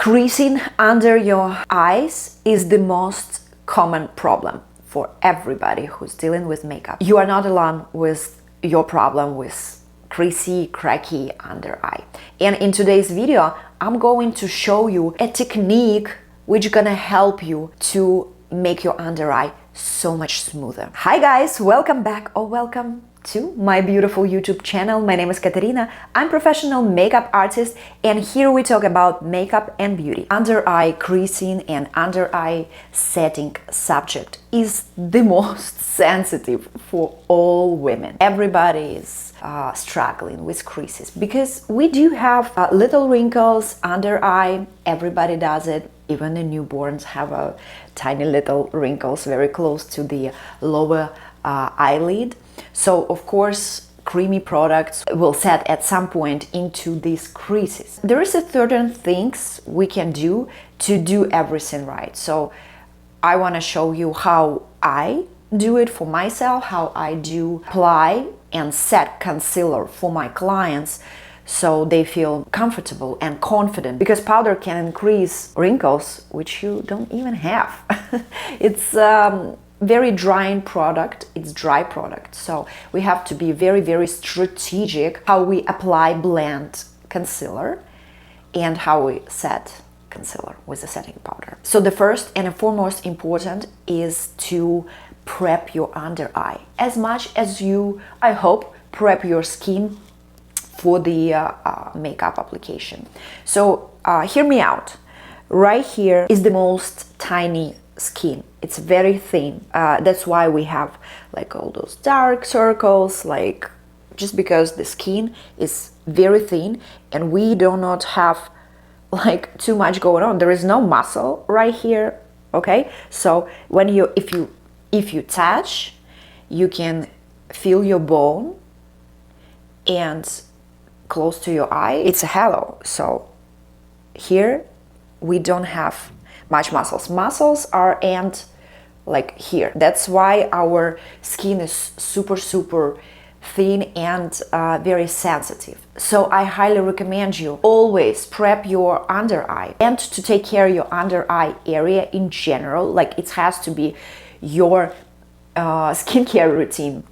Creasing under your eyes is the most common problem for everybody who's dealing with makeup. You are not alone with your problem with creasy, cracky under eye. And in today's video, I'm going to show you a technique which is gonna help you to make your under eye so much smoother. Hi guys, welcome back or welcome to my beautiful YouTube channel. My name is Katerina. I'm professional makeup artist, and here we talk about makeup and beauty. Under eye creasing and under eye setting subject is the most sensitive for all women. Everybody is struggling with creases because we do have little wrinkles under eye. Everybody does it. Even the newborns have tiny little wrinkles very close to the lower eyelid. So of course creamy products will set at some point into these creases. There is certain things we can do to do everything right. So I want to show you how I do it for myself, how I do apply and set concealer for my clients so they feel comfortable and confident, because powder can increase wrinkles which you don't even have. It's very drying product, it's dry product, so we have to be very strategic how we apply blend concealer and how we set concealer with the setting powder. So the first and foremost important is to prep your under eye as much as you, I hope, prep your skin for the makeup application. So hear me out. Right here is the most tiny skin. It's very thin. That's why we have like all those dark circles, like just because the skin is very thin and we do not have like too much going on. There is no muscle right here. Okay, so when if you touch, you can feel your bone, and close to your eye it's a halo. So here we don't have much muscles. Muscles are and like here. That's why our skin is super thin and very sensitive. So I highly recommend you always prep your under eye and to take care of your under eye area in general. Like it has to be your skincare routine,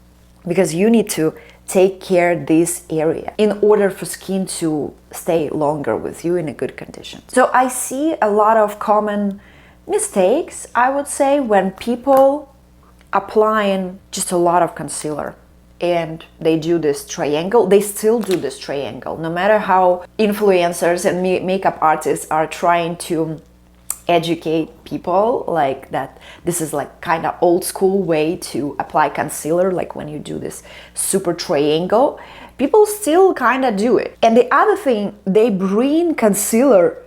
because you need to take care of this area in order for skin to stay longer with you in a good condition. So I see a lot of common mistakes, I would say, when people applying just a lot of concealer and they do this triangle. They still do this triangle no matter how influencers and makeup artists are trying to educate people like that this is like kind of old school way to apply concealer, like when you do this super triangle. People still kind of do it. And the other thing, they bring concealer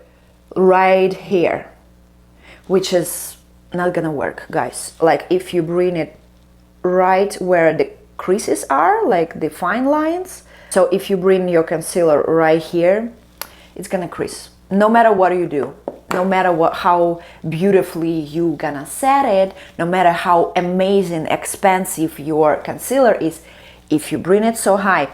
right here, which is not gonna work, guys. Like if you bring it right where the creases are, like the fine lines, so if you bring your concealer right here, it's gonna crease no matter what you do. No matter how beautifully you gonna set it, no matter how amazing, expensive your concealer is, if you bring it so high,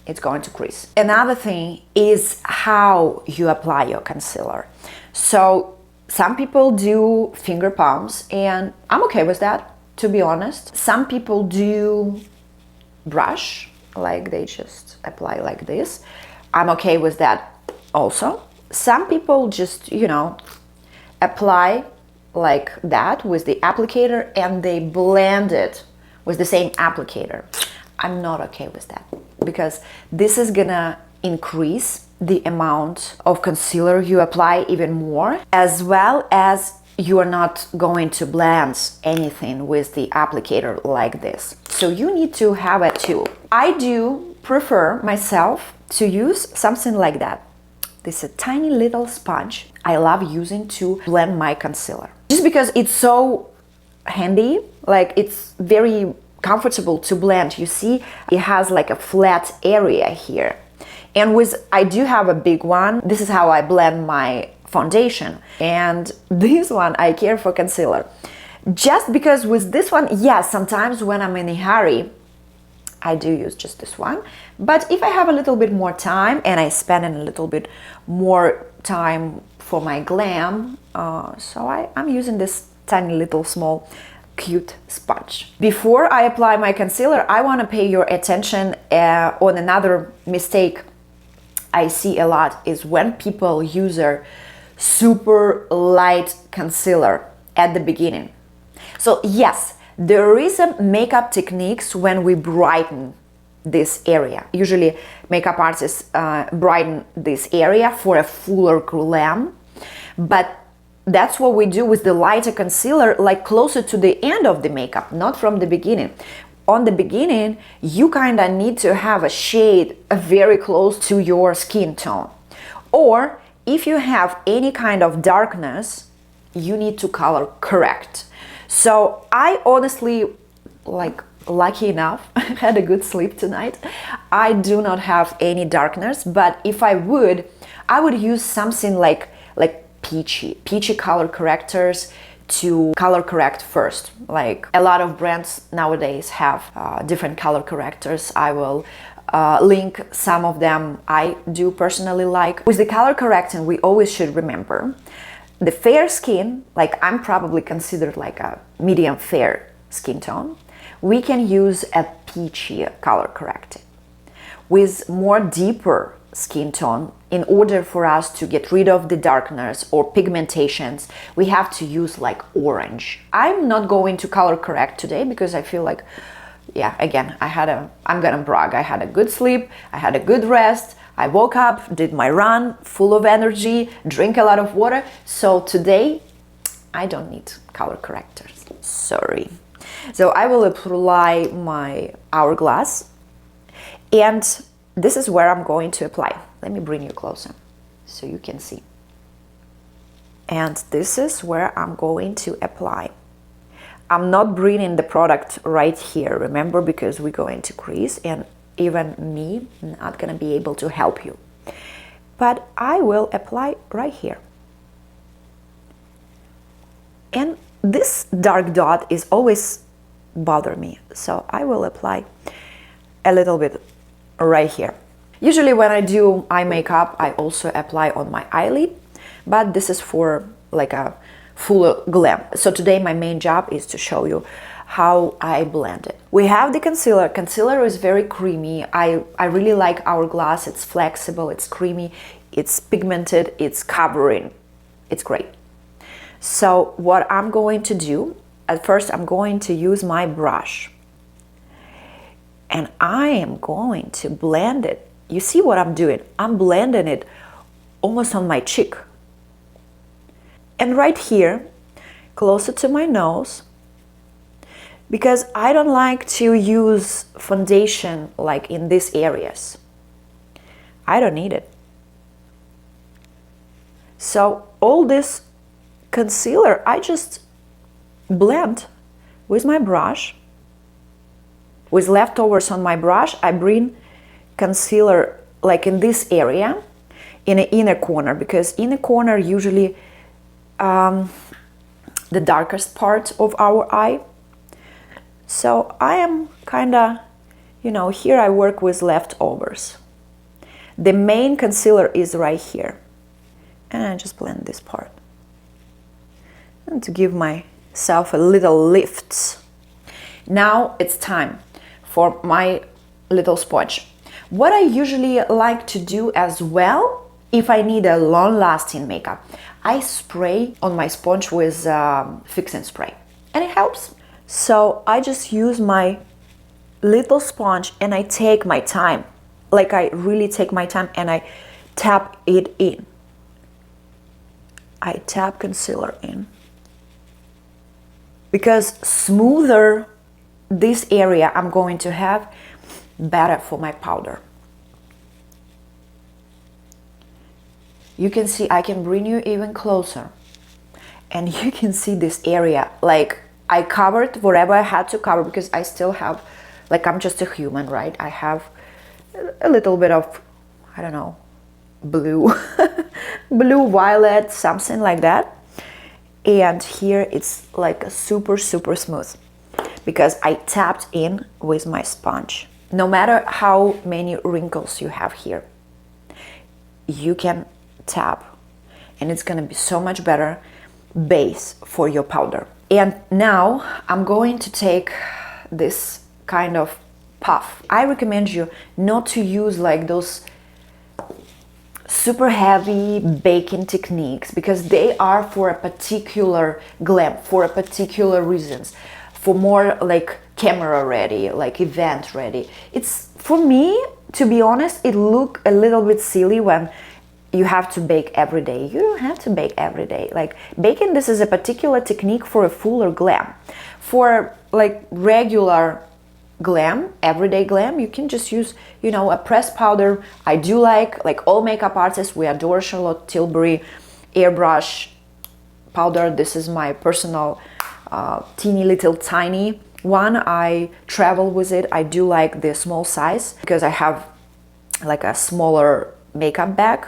it's going to crease. Another thing is how you apply your concealer. So some people do finger palms, and I'm okay with that, to be honest. Some people do brush, like they just apply like this. I'm okay with that also. Some people just, apply like that with the applicator and they blend it with the same applicator. I'm not okay with that, because this is gonna increase the amount of concealer you apply even more, as well as you are not going to blend anything with the applicator like this. So you need to have a tool. I do prefer myself to use something like that. This is a tiny little sponge I love using to blend my concealer, just because it's so handy. Like it's very comfortable to blend. You see, it has like a flat area here, and I do have a big one. This is how I blend my foundation, and this one I care for concealer, just because with this one, yes, sometimes when I'm in a hurry I do use just this one. But if I have a little bit more time and I spend a little bit more time for my glam, so I'm using this tiny little small cute sponge. Before I apply my concealer, I want to pay your attention on another mistake I see a lot is when people use a super light concealer at the beginning. So yes, there is a makeup techniques when we brighten this area. Usually makeup artists brighten this area for a fuller glam, but that's what we do with the lighter concealer, like closer to the end of the makeup, not from the beginning. On the beginning, you kind of need to have a shade very close to your skin tone. Or if you have any kind of darkness, you need to color correct. So I honestly, like, lucky enough, had a good sleep tonight. I do not have any darkness, but if I would use something like peachy color correctors to color correct first. Like a lot of brands nowadays have different color correctors. I will link some of them I do personally like. With the color correcting, we always should remember the fair skin, like I'm probably considered like a medium fair skin tone. We can use a peachy color correcting. With more deeper skin tone, in order for us to get rid of the darkness or pigmentations, we have to use like orange. I'm not going to color correct today because I feel like, yeah, again, I'm gonna brag, I had a good sleep, I had a good rest, I woke up, did my run, full of energy, drink a lot of water. So today, I don't need color correctors, sorry. So I will apply my hourglass, and this is where I'm going to apply. Let me bring you closer so you can see. And this is where I'm going to apply. I'm not bringing the product right here, remember, because we're going to crease and even me not gonna be able to help you. But I will apply right here. And this dark dot is always bother me, so I will apply a little bit right here. Usually when I do eye makeup, I also apply on my eyelid, but this is for like a full glam. So today my main job is to show you how I blend it. We have the concealer. Concealer is very creamy. I really like Hourglass. It's flexible, it's creamy, it's pigmented, it's covering. It's great. So what I'm going to do, at first I'm going to use my brush. And I am going to blend it. You see what I'm doing? I'm blending it almost on my cheek. And right here, closer to my nose, because I don't like to use foundation like in these areas. I don't need it. So all this concealer, I just blend with my brush. With leftovers on my brush, I bring concealer like in this area, in the inner corner, because inner corner usually the darkest part of our eye. So I am kind of, you know, here I work with leftovers. The main concealer is right here. And I just blend this part. And to give myself a little lift. Now it's time for my little sponge. What I usually like to do as well, if I need a long-lasting makeup, I spray on my sponge with fixing spray, and it helps. So I just use my little sponge and I take my time, like I really take my time, and I tap it in. I tap concealer in. Because smoother this area I'm going to have, better for my powder. You can see I can bring you even closer, and you can see this area, like I covered whatever I had to cover, because I still have, like, I'm just a human, right? I have a little bit of, I don't know, blue, blue, violet, something like that. And here it's like a super smooth, because I tapped in with my sponge. No matter how many wrinkles you have here, you can tap and it's gonna be so much better base for your powder. And now I'm going to take this kind of puff. I recommend you not to use like those super heavy baking techniques, because they are for a particular glam, for a particular reasons, for more like camera ready, like event ready. It's, for me, to be honest, it look a little bit silly when you have to bake every day. You don't have to bake every day. Like baking, this is a particular technique for a fuller glam. For like regular glam, everyday glam, you can just use, you know, a pressed powder. I do like all makeup artists, we adore Charlotte Tilbury airbrush powder. This is my personal teeny little tiny one. I travel with it. I do like the small size because I have like a smaller makeup bag,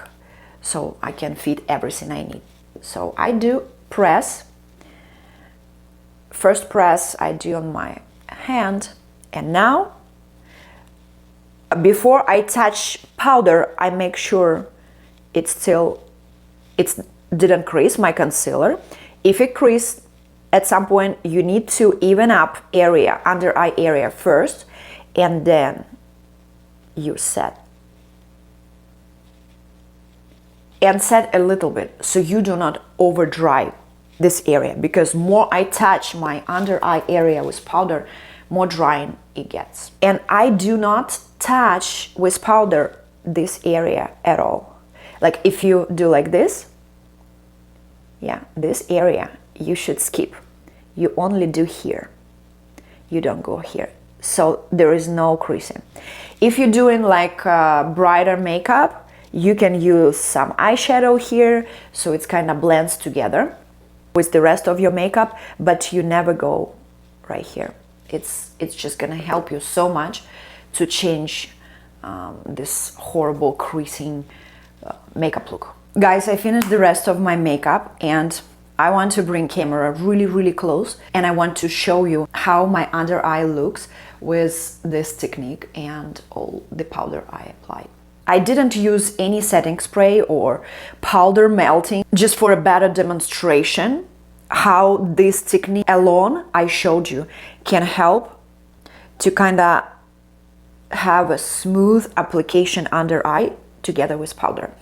so I can fit everything I need. So I do press. First press I do on my hand, and now before I touch powder, I make sure it didn't crease my concealer. If it creased at some point, you need to even up area, under eye area first, and then you set. And set a little bit so you do not over dry this area, because more I touch my under eye area with powder, more drying it gets. And I do not touch with powder this area at all. Like if you do like this, yeah, this area you should skip. You only do here. You don't go here. So there is no creasing. If you're doing like brighter makeup, you can use some eyeshadow here, so it's kind of blends together with the rest of your makeup, but you never go right here. It's just gonna help you so much to change this horrible creasing makeup look. Guys, I finished the rest of my makeup, and I want to bring camera really close, and I want to show you how my under eye looks with this technique and all the powder I applied. I didn't use any setting spray or powder melting, just for a better demonstration how this technique alone I showed you can help to kind of have a smooth application under eye together with powder.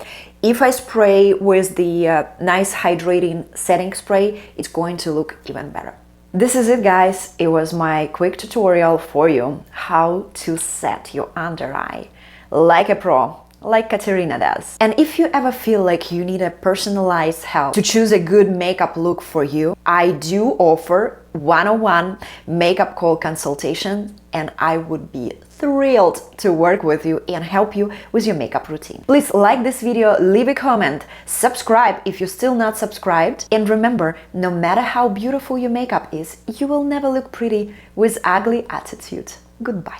If I spray with the nice hydrating setting spray, it's going to look even better. This is it, guys. It was my quick tutorial for you how to set your under eye like a pro, like Katerina does. And if you ever feel like you need a personalized help to choose a good makeup look for you, I do offer one-on-one makeup call consultation, and I would be thrilled to work with you and help you with your makeup routine. Please like this video, leave a comment, subscribe if you're still not subscribed, and remember, no matter how beautiful your makeup is, you will never look pretty with ugly attitude. Goodbye.